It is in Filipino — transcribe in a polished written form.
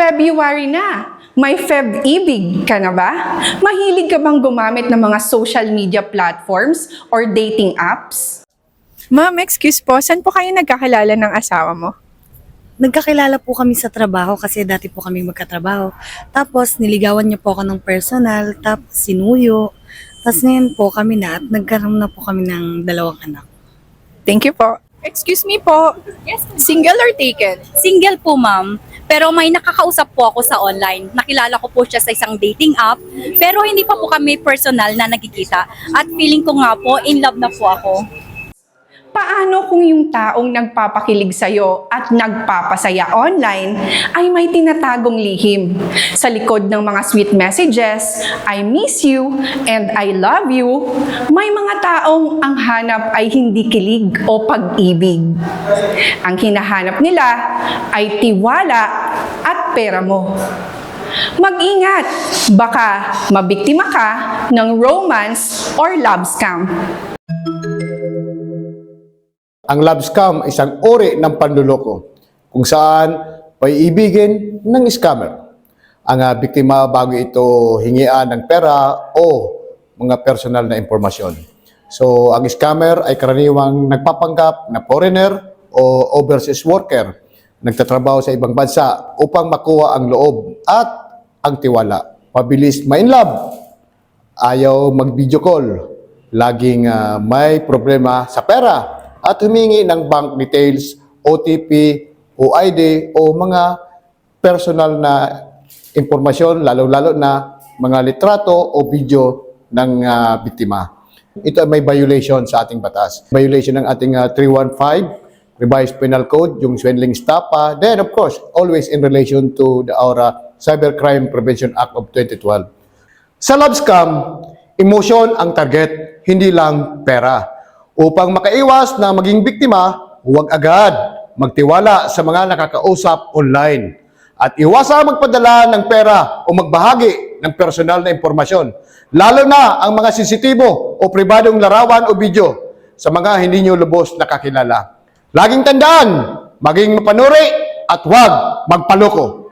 February na. May Feb-ibig ka na ba? Mahilig ka bang gumamit ng mga social media platforms or dating apps? Ma'am, excuse po, saan po kayo nagkakilala ng asawa mo? Nagkakilala po kami sa trabaho kasi dati po kami magkatrabaho. Tapos niligawan niya po ako ng personal, tapos sinuyo. Tapos ngayon po kami na at nagkaroon na po kami ng 2 anak. Thank you po. Excuse me po, Yes, single or taken? single po ma'am. Pero may nakakausap po ako sa online. Nakilala ko po siya sa isang dating app. Pero hindi pa po kami personal na nagkikita. At feeling ko nga po, in love na po ako. Paano kung yung taong nagpapakilig sa'yo at nagpapasaya online ay may tinatagong lihim? Sa likod ng mga sweet messages, I miss you and I love you, may mga taong ang hanap ay hindi kilig o pag-ibig. Ang hinahanap nila ay tiwala at pera mo. Mag-ingat, baka mabiktima ka ng romance or love scam. Ang love scam ay isang uri ng panluloko kung saan paiibigin ng scammer ang biktima bago ito hingian ng pera o mga personal na impormasyon. So, ang scammer ay karaniwang nagpapanggap na foreigner o overseas worker, nagtatrabaho sa ibang bansa upang makuha ang loob at ang tiwala. Mabilis ma-inlove, ayaw mag-video call, laging may problema sa pera, at humingi ng bank details, OTP, OID o mga personal na impormasyon, lalo-lalo na mga litrato o video ng biktima. Ito ay may violation sa ating batas. Violation ng ating 315, Revised Penal Code, yung swindling stapa. Then of course, always in relation to our Cybercrime Prevention Act of 2012. Sa love scam, emotion ang target, hindi lang pera. Upang makaiwas na maging biktima, huwag agad magtiwala sa mga nakakausap online at iwasa magpadala ng pera o magbahagi ng personal na impormasyon, lalo na ang mga sensitibo o pribadong larawan o video sa mga hindi nyo lubos nakakilala. Laging tandaan, maging mapanuri at huwag magpaloko.